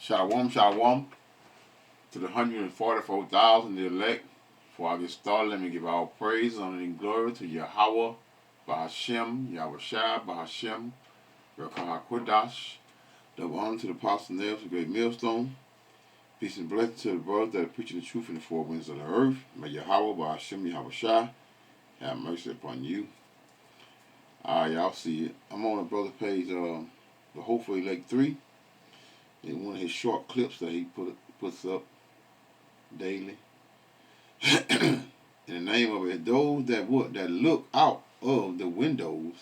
Shalom, shalom to the 144,000 the elect. Before I get started, let me give all praise, honor, and glory to Yahweh, Bahashem, Yahweh Shai, Bahashem, Rekah HaKodash. Double honor to the Apostle Nails, the great millstone. Peace and blessing to the brothers that are preaching the truth in the four winds of the earth. May Yahweh, Bahashem, Yahweh Shai have mercy upon you. Alright, y'all see it. I'm on the brother page, the Hopeful Elect 3. In one of his short clips that he puts up daily. And the name of it, those that look out of the windows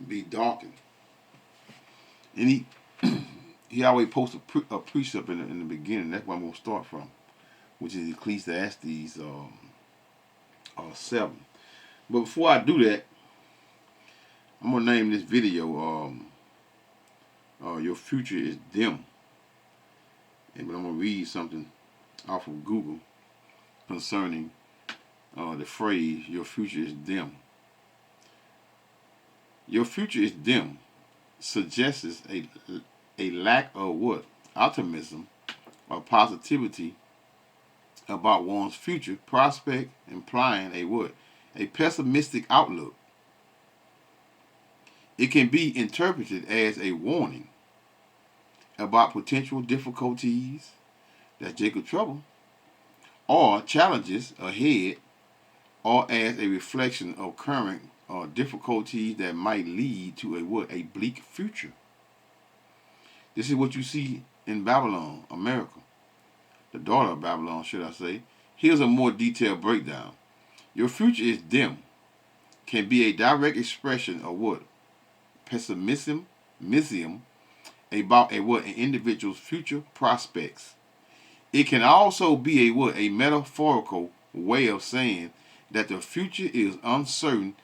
be darkened. And he always posts a precept in the beginning. That's where I'm going to start from, which is Ecclesiastes 7. But before I do that, I'm going to name this video Your Future is Dim. But I'm going to read something off of Google concerning the phrase, your future is dim. Your future is dim suggests a lack of what? Optimism or positivity about one's future prospect, implying a what? A pessimistic outlook. It can be interpreted as a warning about potential difficulties, that's Jacob trouble, or challenges ahead, or as a reflection of current difficulties that might lead to a bleak future. This is what you see in Babylon, America, the daughter of Babylon, should I say. Here's a more detailed breakdown. Your future is dim can be a direct expression of what? Pessimism about an individual's future prospects. It can also be a metaphorical way of saying that the future is uncertain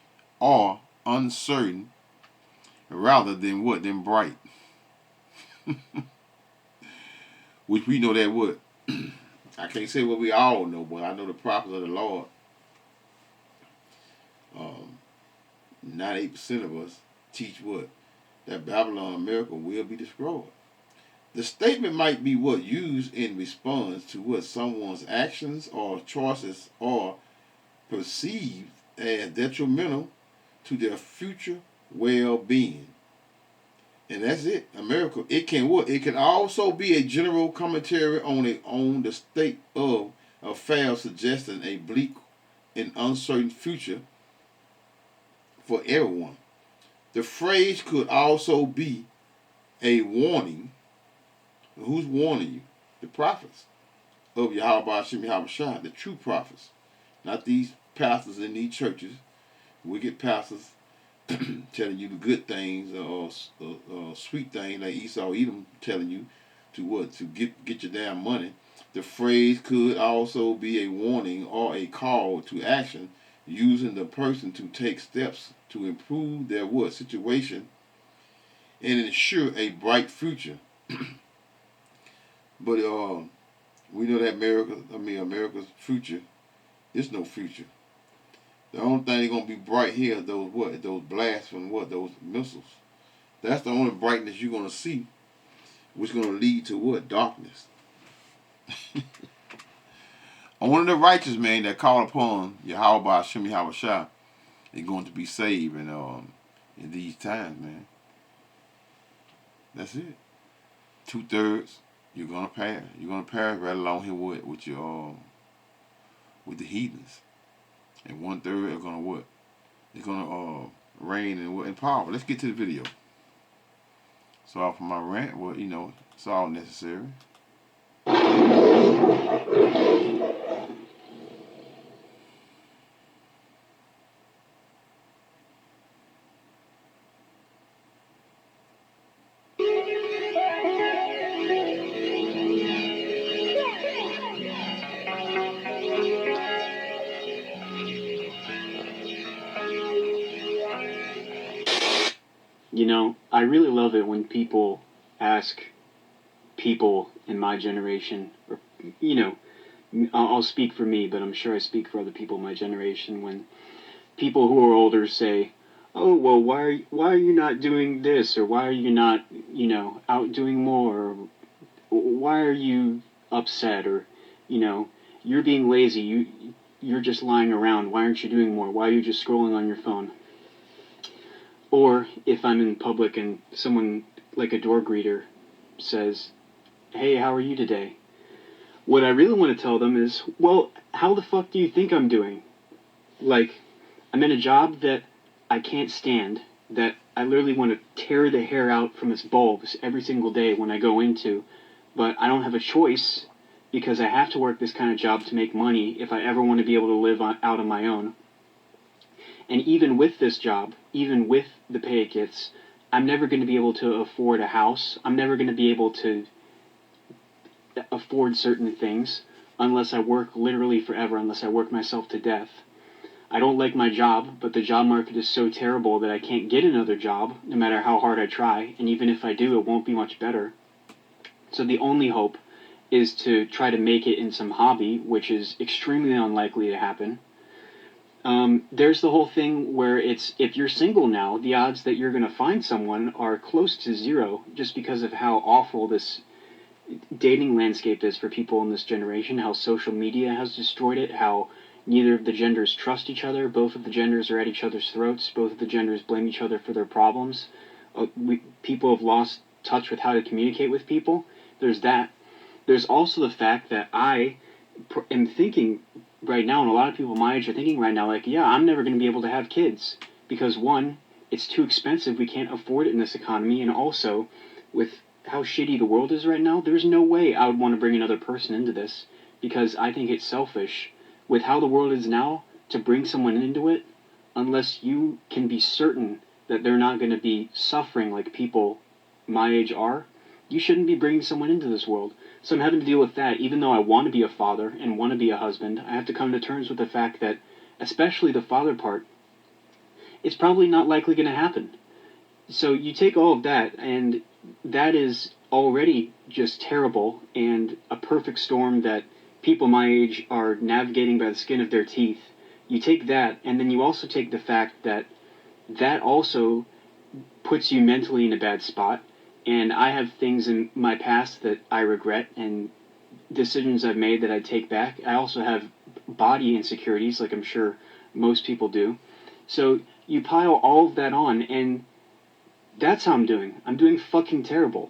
rather than than bright. Which we know that I can't say what we all know, but I know the prophets of the Lord, 98% of us teach that Babylon, America will be destroyed. The statement might be used in response to someone's actions or choices or perceived as detrimental to their future well-being. And that's it, America. It can It can also be a general commentary on the state of affairs, suggesting a bleak and uncertain future for everyone. The phrase could also be a warning. Who's warning you? The prophets of Yahweh Hashem Yahweh Shai, the true prophets. Not these pastors in these churches, wicked pastors telling you the good things or sweet things like Esau, Edom telling you to get your damn money. The phrase could also be a warning or a call to action, using the person to take steps to improve their situation and ensure a bright future. But we know that America's future is no future. The only thing that's gonna be bright here is those blasts from those missiles. That's the only brightness you're gonna see, which is gonna lead to darkness. Only the righteous man that call upon Yahweh Hashem Yahweh Shai is going to be saved in these times, man. That's it. 2/3 you're gonna perish. You're gonna perish right along here with the heathens. And 1/3 are gonna It's gonna reign in power. Let's get to the video. So for my rant, it's all necessary. I really love it when people ask people in my generation, or, I'll speak for me, but I'm sure I speak for other people in my generation, when people who are older say, oh, well, why are you not doing this, or why are you not, out doing more, why are you upset? Or, you know, you're being lazy. You're just lying around. Why aren't you doing more? Why are you just scrolling on your phone? Or if I'm in public and someone, like a door greeter, says, hey, how are you today? What I really want to tell them is, well, how the fuck do you think I'm doing? Like, I'm in a job that I can't stand, that I literally want to tear the hair out from its bulbs every single day when I go into, but I don't have a choice because I have to work this kind of job to make money if I ever want to be able to live out on my own. And even with this job, even with the pay it gets, I'm never going to be able to afford a house. I'm never going to be able to afford certain things unless I work literally forever, unless I work myself to death. I don't like my job, but the job market is so terrible that I can't get another job no matter how hard I try, and even if I do, it won't be much better. So the only hope is to try to make it in some hobby, which is extremely unlikely to happen. There's the whole thing where it's, if you're single now, the odds that you're going to find someone are close to zero just because of how awful this dating landscape is for people in this generation, how social media has destroyed it, how neither of the genders trust each other, both of the genders are at each other's throats, both of the genders blame each other for their problems. People have lost touch with how to communicate with people. There's that. There's also the fact that I am thinking right now, and a lot of people my age are thinking right now, like, yeah, I'm never going to be able to have kids because, one, it's too expensive, we can't afford it in this economy, and also, with how shitty the world is right now, there's no way I would want to bring another person into this because I think it's selfish with how the world is now to bring someone into it unless you can be certain that they're not going to be suffering like people my age are. You shouldn't be bringing someone into this world. So I'm having to deal with that. Even though I want to be a father and want to be a husband, I have to come to terms with the fact that, especially the father part, it's probably not likely going to happen. So you take all of that, and that is already just terrible and a perfect storm that people my age are navigating by the skin of their teeth. You take that, and then you also take the fact that that also puts you mentally in a bad spot. And I have things in my past that I regret and decisions I've made that I take back. I also have body insecurities, like I'm sure most people do. So you pile all of that on, and that's how I'm doing. I'm doing fucking terrible.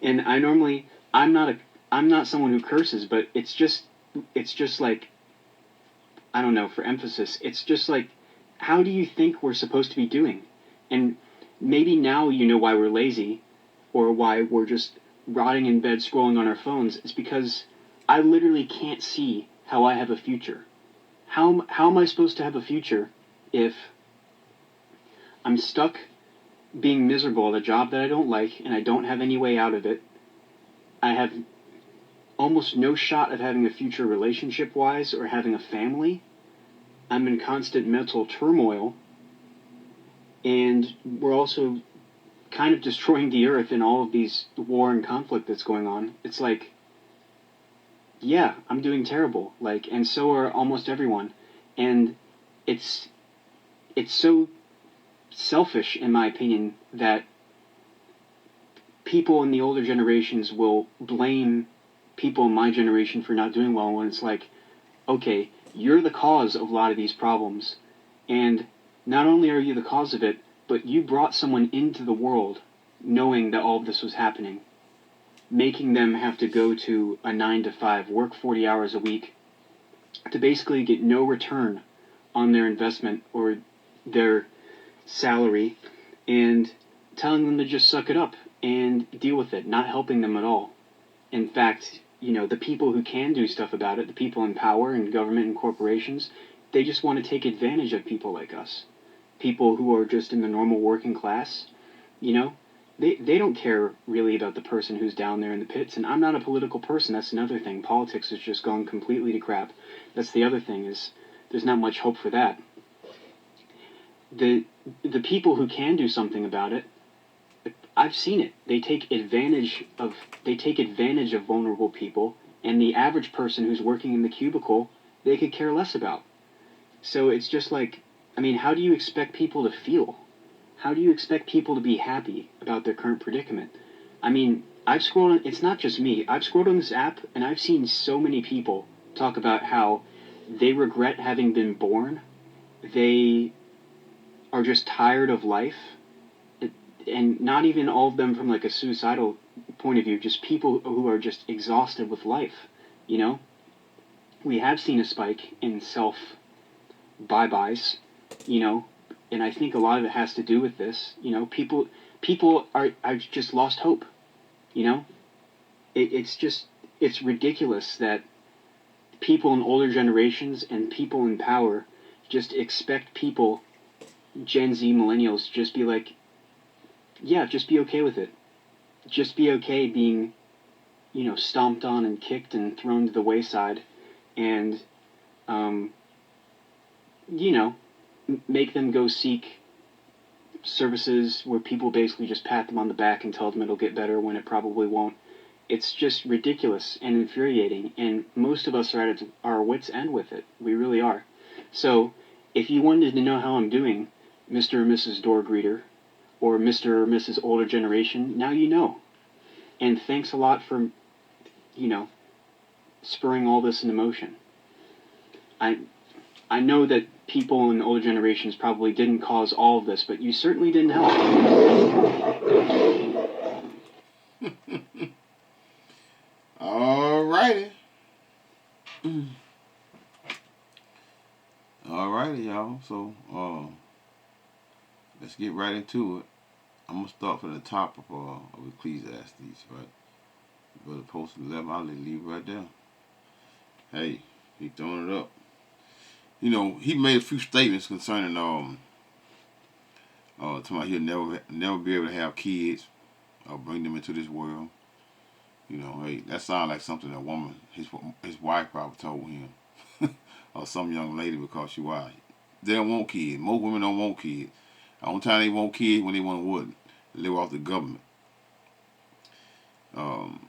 And I'm not someone who curses, but it's just like, I don't know, for emphasis, it's just like, how do you think we're supposed to be doing? And maybe now you know why we're lazy, or why we're just rotting in bed scrolling on our phones. It's because I literally can't see how I have a future. How am I supposed to have a future if I'm stuck being miserable at a job that I don't like and I don't have any way out of it? I have almost no shot of having a future relationship-wise or having a family. I'm in constant mental turmoil, and we're also kind of destroying the earth in all of these war and conflict that's going on. It's like, yeah, I'm doing terrible, like, and so are almost everyone. And it's so selfish, in my opinion, that people in the older generations will blame people in my generation for not doing well, when it's like, okay, you're the cause of a lot of these problems, and not only are you the cause of it, but you brought someone into the world knowing that all of this was happening, making them have to go to a 9 to 5, work 40 hours a week, to basically get no return on their investment or their salary, and telling them to just suck it up and deal with it, not helping them at all. In fact, the people who can do stuff about it, the people in power and government and corporations, they just want to take advantage of people like us. People who are just in the normal working class, they don't care really about the person who's down there in the pits. And I'm not a political person. That's another thing. Politics has just gone completely to crap. That's the other thing, is there's not much hope for that. The people who can do something about it, I've seen it. They take advantage of vulnerable people, and the average person who's working in the cubicle, they could care less about. So it's just like, how do you expect people to feel? How do you expect people to be happy about their current predicament? I mean, I've scrolled. It's not just me. I've scrolled on this app, and I've seen so many people talk about how they regret having been born. They are just tired of life, and not even all of them from like a suicidal point of view. Just people who are just exhausted with life. You know, we have seen a spike in self bye-byes. You know, and I think a lot of it has to do with this. You know, people are just lost hope. You know, it's ridiculous that people in older generations and people in power just expect people, Gen Z millennials, to just be like, yeah, just be okay with it. Just be okay being, stomped on and kicked and thrown to the wayside, and, um, make them go seek services where people basically just pat them on the back and tell them it'll get better when it probably won't. It's just ridiculous and infuriating, and most of us are at our wits' end with it. We really are. So, if you wanted to know how I'm doing, Mr. or Mrs. Door Greeter, or Mr. or Mrs. Older Generation, now you know. And thanks a lot for, spurring all this into motion. I know that people in older generations probably didn't cause all of this, but you certainly didn't help. All righty. All righty, y'all. So, let's get right into it. I'm gonna start from the top of Ecclesiastes, right? Brother posted 11. I'll leave right there. Hey, he throwing it up. He made a few statements concerning talking about he'll never be able to have kids or bring them into this world. Hey, that sounds like something a woman, his wife probably told him, or some young lady, because she why they don't want kids. Most women don't want kids. The only time they want kids when they want to live off the government. And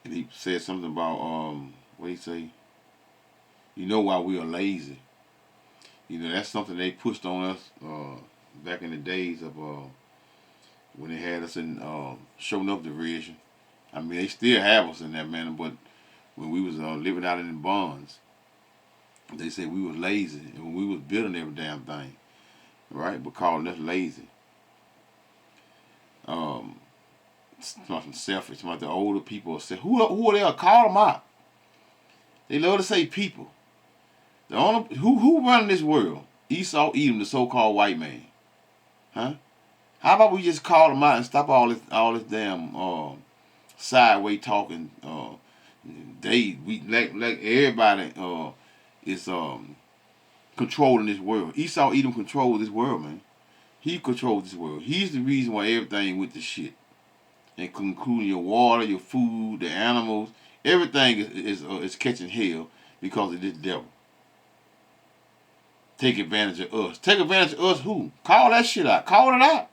he said something about what he say? Why we are lazy. That's something they pushed on us back in the days of when they had us in showing up division. I mean, they still have us in that manner, but when we was living out in the bonds, they said we was lazy, and when we was building every damn thing, right? But calling us lazy. Something selfish. About the older people say, who are they? Call them out. They love to say people. The only who running this world? Esau, Edom, the so-called white man, huh? How about we just call them out and stop all this damn sideways talking? We like everybody is controlling this world. Esau, Edom control this world, man. He controls this world. He's the reason why everything went to shit, including your water, your food, the animals. Everything is catching hell because of this devil. Take advantage of us. Take advantage of us who? Call that shit out. Call it out.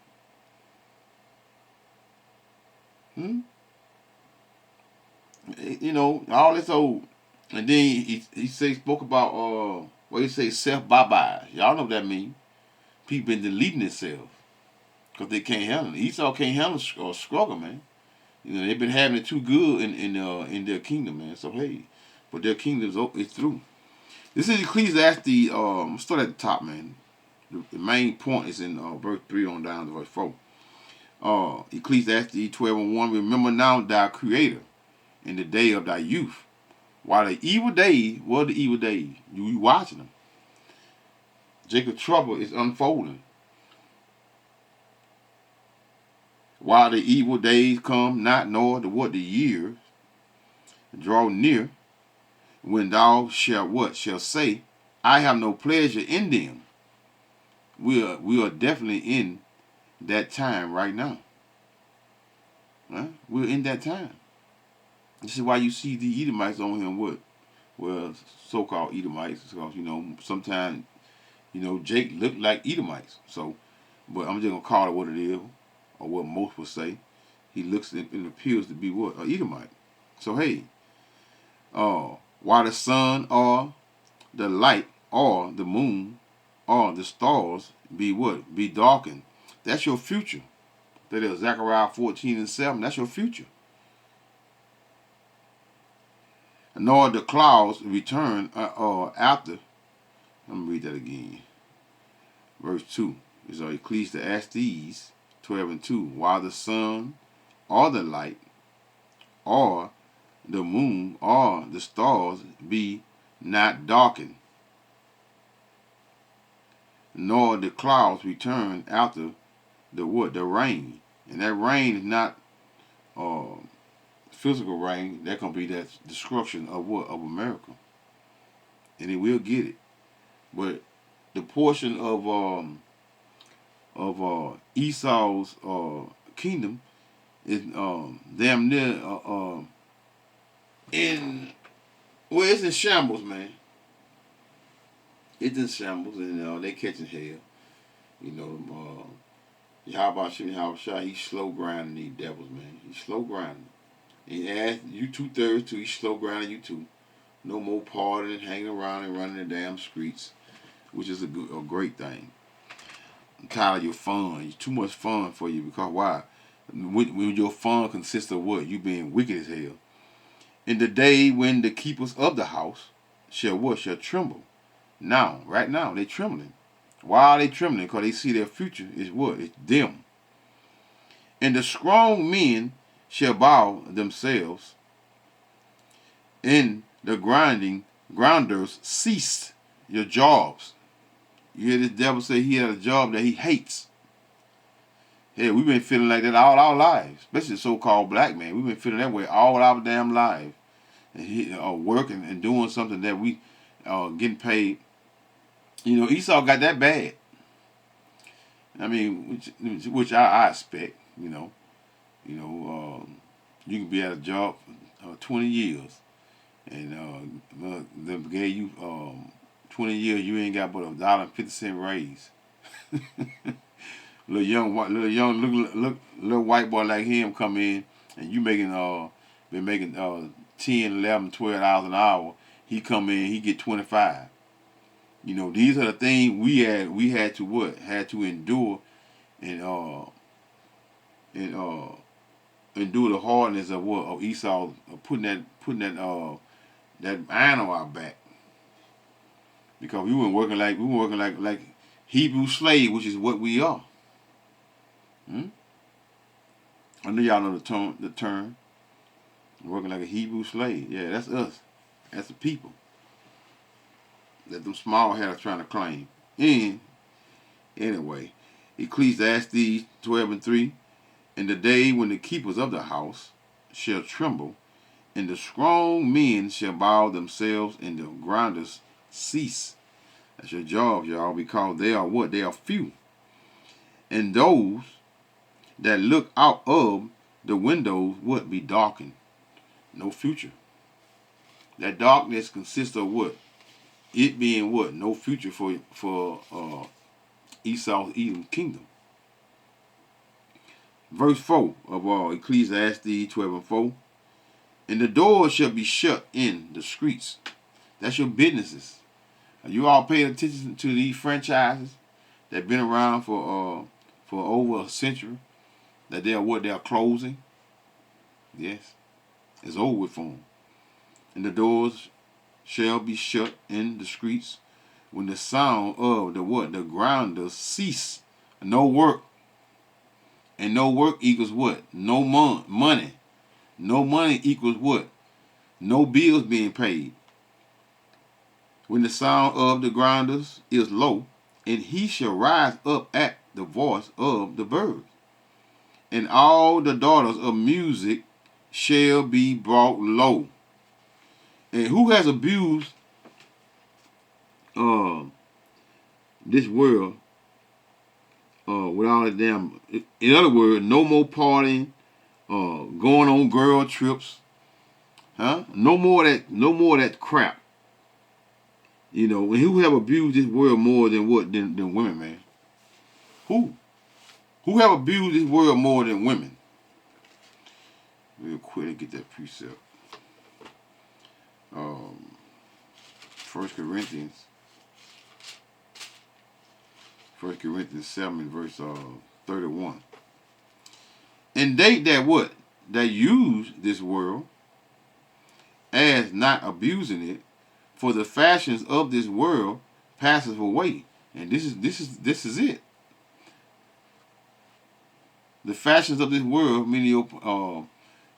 All this old. And then he spoke about, what he say, self-bye-bye. Y'all know what that means. People been deleting themselves because they can't handle it. Esau can't handle struggle, man. They've been having it too good in their kingdom, man. So, hey, but their kingdom's through. This is Ecclesiastes. Let's start at the top, man. The main point is in verse 3 on down to verse 4. Ecclesiastes 12:1. Remember now thy Creator in the day of thy youth. While the evil days, what are the evil days? You watching them. Jacob's trouble is unfolding. While the evil days come not, nor the years draw near, when thou shalt say, I have no pleasure in them. We are definitely in that time right now. Huh? We're in that time. This is why you see the Edomites on him. Well, so-called Edomites, because sometimes Jake looked like Edomites. So, but I'm just gonna call it what it is, or what most would say. He looks and appears to be what? An Edomite. So hey, while the sun or the light or the moon or the stars be what? Be darkened. That's your future. That is Zechariah 14:7. That's your future. Nor the clouds return after. Let me read that again. Verse 2 is Ecclesiastes 12:2. While the sun or the light or the moon or the stars be not darkened, nor the clouds return after the what? The rain. And that rain is not physical rain. That gonna be that destruction of what? Of America. And it will get it. But the portion of Esau's kingdom is damn near it's in shambles, man. It's in shambles, and they catching hell. You know, Yahweh he's slow grinding these devils, man. He's slow grinding. He asked you 2/3 too. He's slow grinding you too. No more partying and hanging around and running the damn streets, which is a great thing. I'm tired of your fun. It's too much fun for you because why? When your fun consists of what? You being wicked as hell. In the day when the keepers of the house shall what? Shall tremble. Now, right now, they trembling. Why are they trembling? Because they see their future is what? It's dim. And the strong men shall bow themselves, and the grinders cease. Your jobs. You hear this devil say he had a job that he hates. Yeah, we've been feeling like that all our lives, especially the so-called black man. We've been feeling that way all our damn lives. And working and doing something that we getting paid. You know, Esau got that bad. I mean, which I expect. You can be at a job for 20 years, and they gave you 20 years. You ain't got but $1.50 raise. little white boy like him come in, and you been making 10, 11, $12 an hour. He come in, he get 25. You know, these are the things we had to what? Had to endure and endure the hardness of what? Of Esau putting that iron on our back. Because we were working like Hebrew slave, which is what we are. I know y'all know the term. Working like a Hebrew slave. Yeah, that's us. That's the people that them small head are trying to claim. And anyway, Ecclesiastes 12:3. In the day when the keepers of the house shall tremble, and the strong men shall bow themselves, and the grinders cease. That's your job, y'all, because they are what? They are few. And those that look out of the windows would be darkened. No future. That darkness consists of what? It being what? No future for Esau's Edom kingdom. Verse 4 of Ecclesiastes 12:4. And the doors shall be shut in the streets. That's your businesses. Are you all paying attention to these franchises that been around for over a century? That they're closing? Yes. It's over with for them. And the doors shall be shut in the streets when the sound of the what? The grinders cease. No work. And no work equals what? No money. No money equals what? No bills being paid. When the sound of the grinders is low, and he shall rise up at the voice of the birds. And all the daughters of music shall be brought low. And who has abused this world with all that damn? In other words, no more partying, going on girl trips, huh? No more of that crap. You know, and who have abused this world more than what than women, man? Who? Who have abused this world more than women? Real quick, and get that precept. 1 Corinthians 7 verse 31. And they that what? That use this world as not abusing it, for the fashions of this world passeth away. And this is it. The fashions of this world, meaning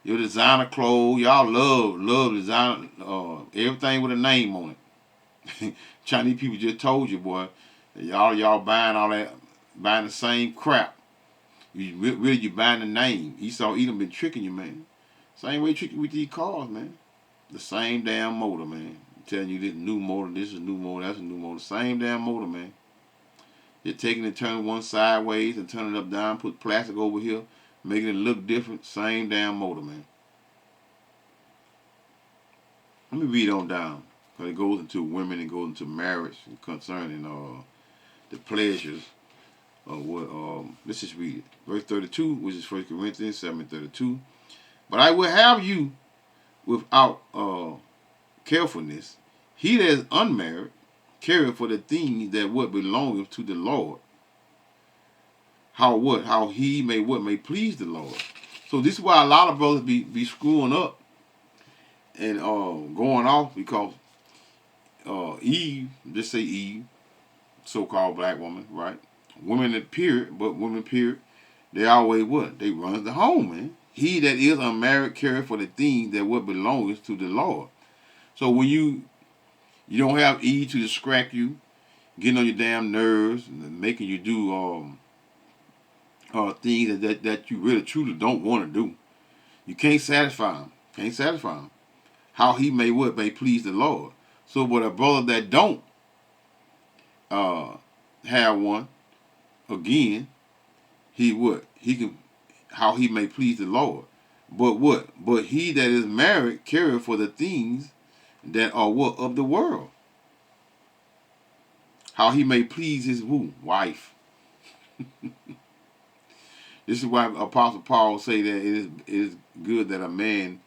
your designer clothes, y'all love designer, everything with a name on it. Chinese people just told you, boy, y'all buying all that, buying the same crap. You buying the name. Esau, Edom been tricking you, man. Same way tricking with these cars, man. The same damn motor, man. Telling you this new motor, this is a new motor, that's a new motor. Same damn motor, man. You're taking it, turning one sideways and turning it up down, put plastic over here, making it look different. Same damn motor, man. Let me read on down. Because it goes into women, it goes into marriage concerning the pleasures of what, let's just read it. Verse 32, which is 1 Corinthians 7:32. But I will have you without carefulness. He that is unmarried careth for the things that what belongeth to the Lord. How he may please the Lord. So this is why a lot of brothers be screwing up and going off because Eve, just say Eve, so-called black woman, right? Women period, but women period, they always what? They run the home, man. He that is unmarried careth for the things that what belongs to the Lord. So when you don't have Eve to distract you, getting on your damn nerves, and making you do things that you really truly don't want to do. You can't satisfy him. Can't satisfy him. How he may please the Lord. So but a brother that don't have one, again, he can how he may please the Lord. But what? But he that is married careth for the things that are what? Of the world. How he may please his who? Wife. This is why Apostle Paul say that it is good that a man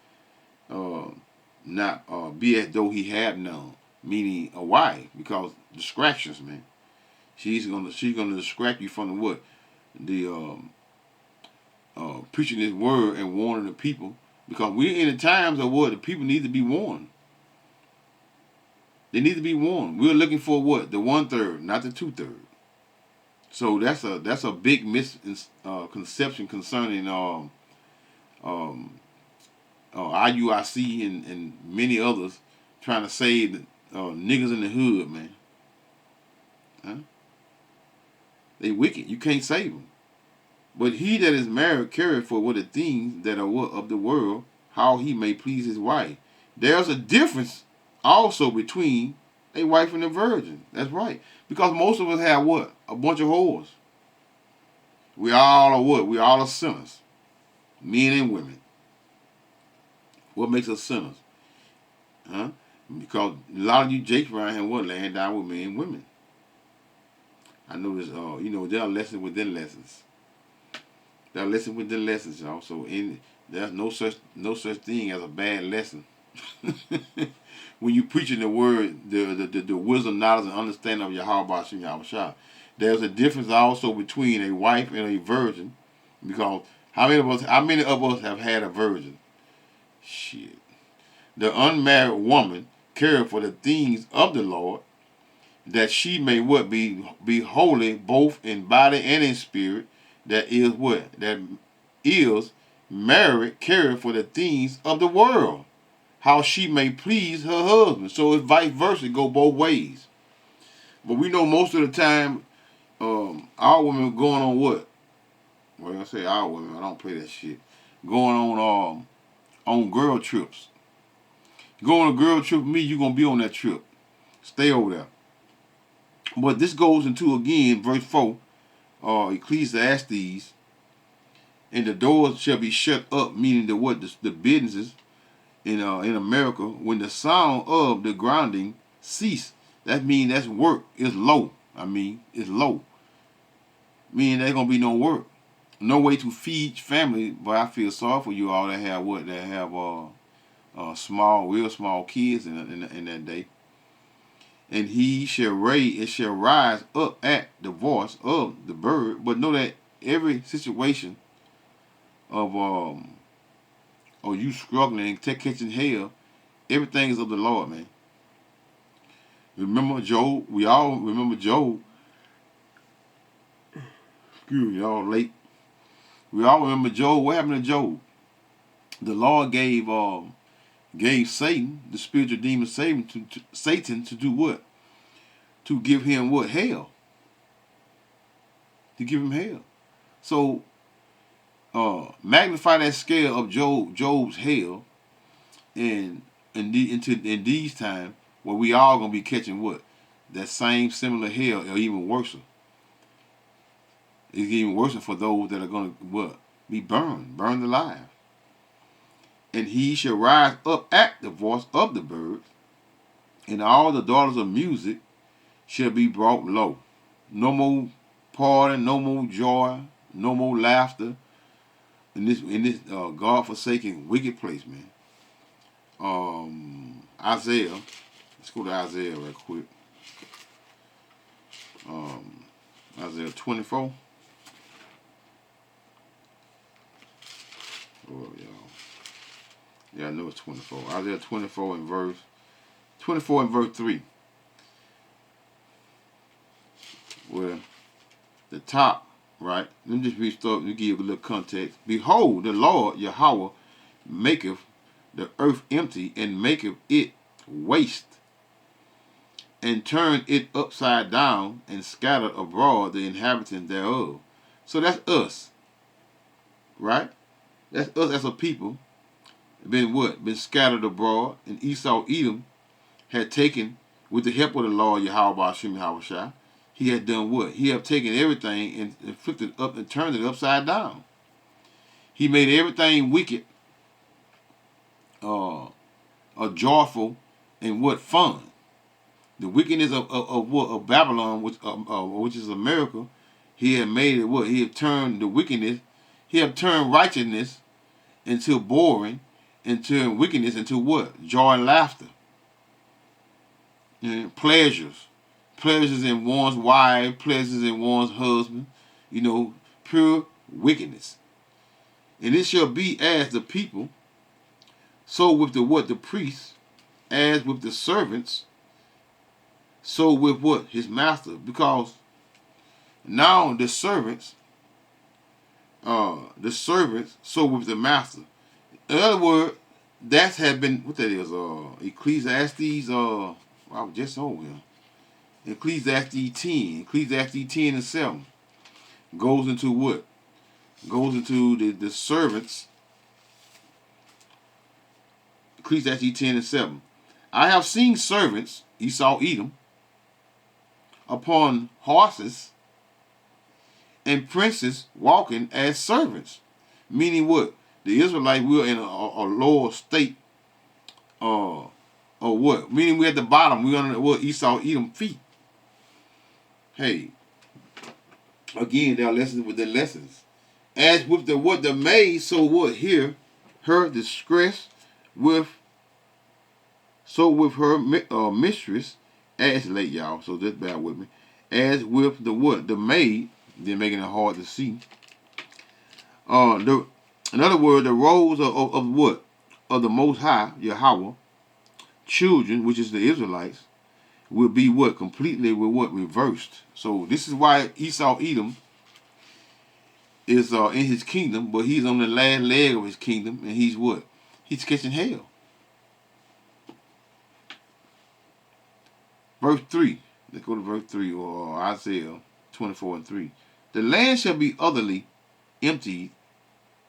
not be as though he had none, meaning a wife, because distractions, man. She's gonna distract you from the what? The preaching this word and warning the people, because we're in the times of what the people need to be warned. They need to be warned. We're looking for what? The 1/3, not the 2/3. So that's a big misconception concerning IUIC and many others trying to save niggas in the hood, man. Huh? They wicked. You can't save them. But he that is married careth for what the things that are what of the world, how he may please his wife. There's a difference also between a wife and a virgin. That's right. Because most of us have what? A bunch of whores. We all are what? We all are sinners. Men and women. What makes us sinners? Huh? Because a lot of you jakes around here what? Laying down with men and women. I know this, there are lessons within lessons. There are lessons within lessons, y'all. So there's no such thing as a bad lesson. When you preaching the word, the wisdom, knowledge, and understanding of Yahweh Shem Yahushua, there's a difference also between a wife and a virgin, because how many of us have had a virgin? Shit. The unmarried woman careth for the things of the Lord, that she may what? Be holy both in body and in spirit. That is what? That is married careth for the things of the world, how she may please her husband. So it's vice versa, go both ways. But we know most of the time, our women going on what? Well, I say our women, I don't play that shit. Going on girl trips. Go on a girl trip with me, you're going to be on that trip. Stay over there. But this goes into, again, verse 4, Ecclesiastes, and the doors shall be shut up, meaning the businesses in America, when the sound of the grounding cease. That means that's work. It's low. It's low. Meaning there's going to be no work. No way to feed family, but I feel sorry for you all that have what? That have real small kids in that day. And it shall rise up at the voice of the bird. But know that every situation of or you struggling and catching hell, everything is of the Lord, man. Remember Job? We all remember Job. Excuse me, y'all late. We all remember Job. What happened to Job? The Lord gave Satan, the spiritual demon Satan to do what? To give him what? Hell. To give him hell. So magnify that scale of Job's hell in these times where we all gonna be catching what? That same similar hell or even worse. It's even worse for those that are gonna what? Be burned alive. And he shall rise up at the voice of the birds, and all the daughters of music shall be brought low. No more party, no more joy, no more laughter in this God-forsaken wicked place, man. Isaiah. Let's go to Isaiah real quick. Isaiah 24. Oh, y'all. Yeah, I know it's 24. Isaiah 24 and verse 3. Where the top, right? Let me just restart and give you a little context. Behold, the Lord Yahweh maketh the earth empty and maketh it waste, and turn it upside down and scatter abroad the inhabitants thereof. So that's us, right? That's us as a people. Been what? Been scattered abroad. And Esau, Edom, had taken, with the help of the Lord Yahweh Ba'ashim Yahweh, he had done what? He had taken everything and flipped it up and turned it upside down. He made everything wicked, joyful, and what? Fun. The wickedness of Babylon, which is America, he had made it what? He had turned the wickedness, he had turned righteousness into boring, and turned wickedness into what? Joy and laughter. And pleasures in one's wife, pleasures in one's husband, pure wickedness. And it shall be as the people, so with the priests, as with the servants, so with what? His master. Because now the servants, so with the master. In other words, that had been, what that is, Ecclesiastes, I was just over here. Ecclesiastes 10 and 7 goes into what? Goes into the servants. Ecclesiastes 10 and 7. I have seen servants, Esau, Edom, upon horses, and princes walking as servants. Meaning what? The Israelites were in a lower state, or what? Meaning we're at the bottom. We're under what? Esau, Edom feet. Hey, again, there are lessons within lessons. As with the maid, so what? Here, her distress with her mistress, as late, y'all. So just bear with me. As with the maid, they're making it hard to see. In other words, the roles of what? Of the Most High, Yahweh, children, which is the Israelites, will be what? Completely reversed. So this is why Esau, Edom, is in his kingdom, but he's on the last leg of his kingdom, and he's what? He's catching hell. Verse 3. Let's go to verse 3, or Isaiah 24 and 3. The land shall be utterly emptied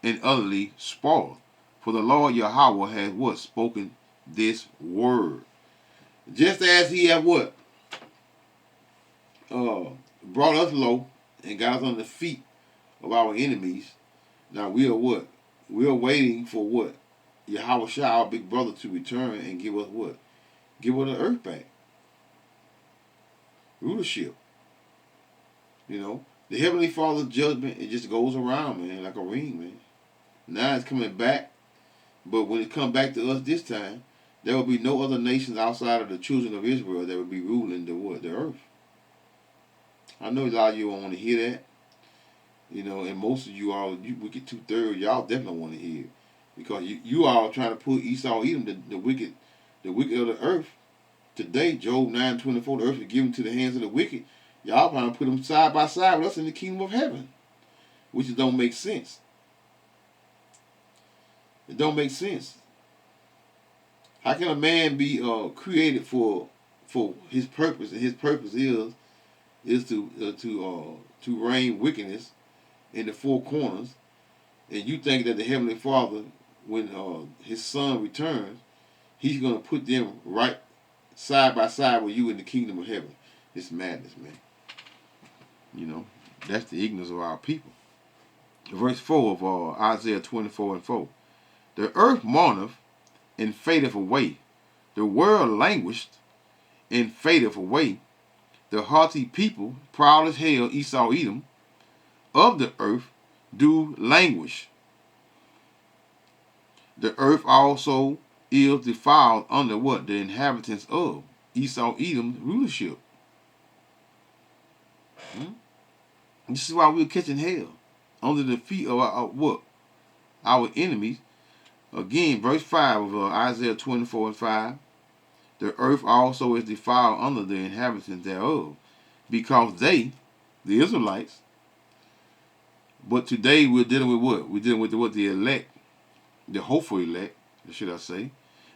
and utterly spoiled, for the Lord Yahweh has what? Spoken this word. Just as he had what? Brought us low and got us on the feet of our enemies. Now we are what? We are waiting for what? Yahweh Shah, our big brother, to return and give us what? Give us the earth back. Rulership. The Heavenly Father's judgment, it just goes around, man, like a ring, man. Now it's coming back, but when it comes back to us this time, there will be no other nations outside of the children of Israel that will be ruling the earth. I know a lot of you won't want to hear that, And most of you all, we get 2/3, y'all definitely want to hear it. Because you all trying to put Esau, Edom, the wicked of the earth. Today, Job 9:24, the earth is given to the hands of the wicked. Y'all trying to put them side by side with us in the kingdom of heaven. Which don't make sense. It don't make sense. How can a man be created for his purpose, and his purpose is to reign wickedness in the four corners, and you think that the Heavenly Father, when his Son returns, he's going to put them right side by side with you in the kingdom of heaven? It's madness, man. That's the ignorance of our people. Verse 4 of Isaiah 24:4. The earth mourneth and fadeth away. The world languished and fadeth away. The haughty people, proud as hell, Esau, Edom, of the earth do languish. The earth also is defiled under what? The inhabitants of Esau, Edom's rulership. This is why we're catching hell under the feet of our enemies. Again, verse 5 of Isaiah 24:5. The earth also is defiled under the inhabitants thereof, because they, the Israelites, but today we're dealing with what? We're dealing with the elect, the hopeful elect, should I say,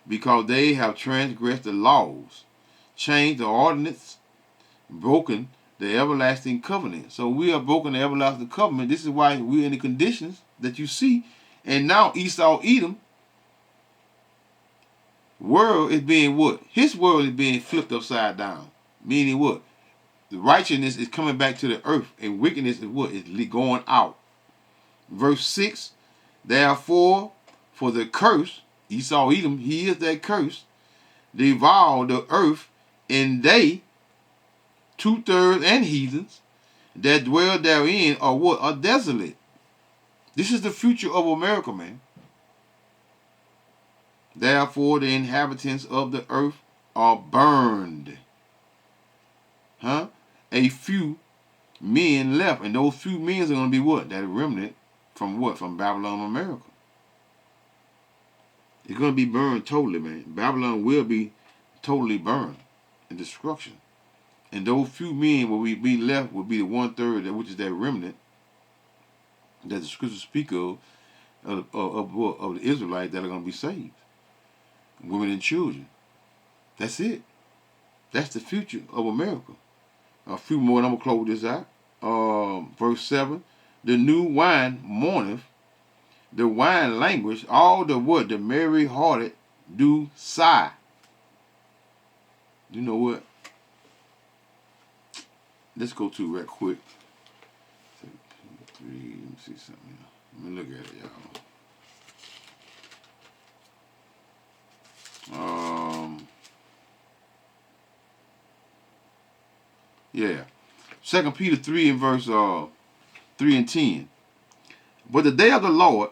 because they have transgressed the laws, changed the ordinance, broken the everlasting covenant. So we have broken the everlasting covenant. This is why we're in the conditions that you see. And now Esau, Edom, world is being what? His world is being flipped upside down. Meaning what? The righteousness is coming back to the earth, and wickedness is what? Is going out. Verse 6, therefore, for the curse, Esau, Edom, he is that curse, devour the earth, and they, 2/3 and heathens, that dwell therein are what? Are desolate. This is the future of America, man. Therefore, the inhabitants of the earth are burned. A few men left, and those few men are going to be what? That remnant from what? From Babylon, America. It's going to be burned totally, man. Babylon will be totally burned in destruction. And those few men will be left will be the 1/3, which is that remnant that the scriptures speak of the Israelites that are going to be saved. Women and children. That's it. That's the future of America. A few more, and I'm going to close this out. Verse 7. The new wine mourneth, the wine languish, all the what? The merry-hearted do sigh. You know what? Let's go to it right quick. 3, let me see something here. Let me look at it, y'all. Yeah. 2 Peter 3 and verse 3 and 10. But the day of the Lord,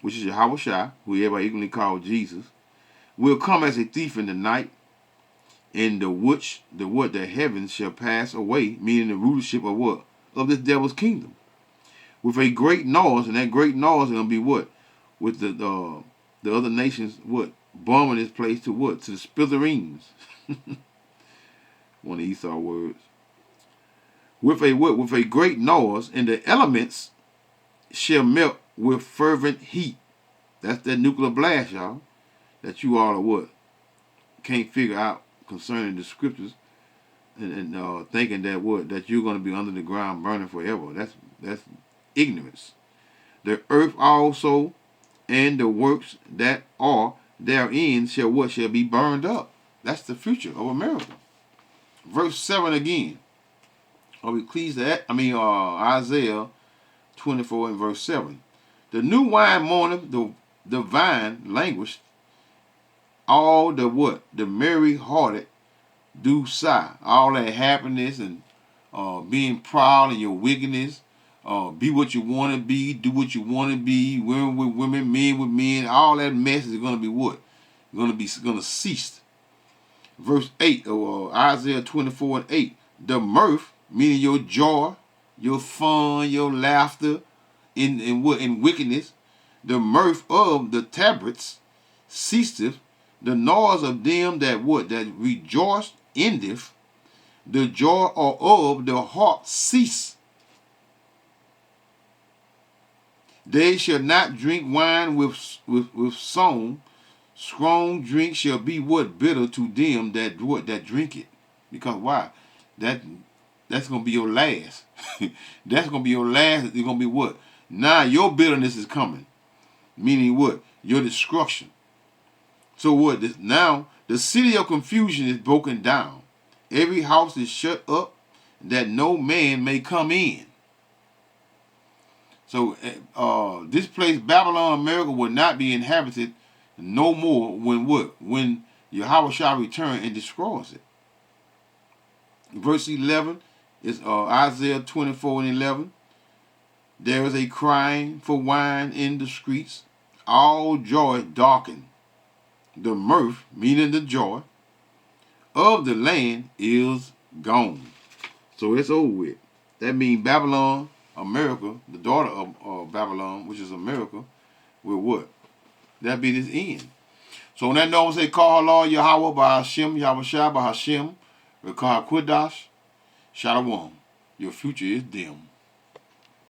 which is Yahweh, who everybody equally called Jesus, will come as a thief in the night, in the which the heavens shall pass away, meaning the rulership of what? Of this devil's kingdom. With a great noise, and that great noise is going to be what? With the other nations, what? Bombing this place to what? To the smithereens. One of Esau words. With a what? With a great noise, and the elements shall melt with fervent heat. That's that nuclear blast, y'all. That you all are what? Can't figure out concerning the scriptures, and thinking that what? That you're going to be under the ground burning forever. That's ignorance. The earth also and the works that are therein shall what? Shall be burned up. That's the future of America. Verse 7 again. Isaiah 24 and verse 7. The new wine mourneth, the vine languished, all the what? The merry-hearted do sigh. All that happiness and being proud in your wickedness, be what you want to be, do what you want to be, women with women, men with men, all that mess is going to be what? Going to cease. Verse 8 of Isaiah 24 and 8. The mirth, meaning your joy, your fun, your laughter, in wickedness. The mirth of the tabrets ceaseth, the noise of them that what that rejoice endeth, the joy of the heart cease. They shall not drink wine with song. Strong drink shall be what bitter to them that drink it. Because why? That's gonna be your last. That's gonna be your last. It's gonna be what? Now your bitterness is coming. Meaning what? Your destruction. So what? Now the city of confusion is broken down. Every house is shut up, that no man may come in. So this place, Babylon, America, will not be inhabited no more when what? When Yahweh shall return and destroys it. Verse 11 is Isaiah 24 and 11. There is a crying for wine in the streets. All joy darkened. The mirth, meaning the joy, of the land is gone. So it's over with. That means Babylon, America, the daughter of Babylon, which is America, will what? That be this end. So when that no one say, call Allah Yahweh by Hashem, Yahweh Shah by Hashem, Rekah Qudash, Shalom. Your future is dim.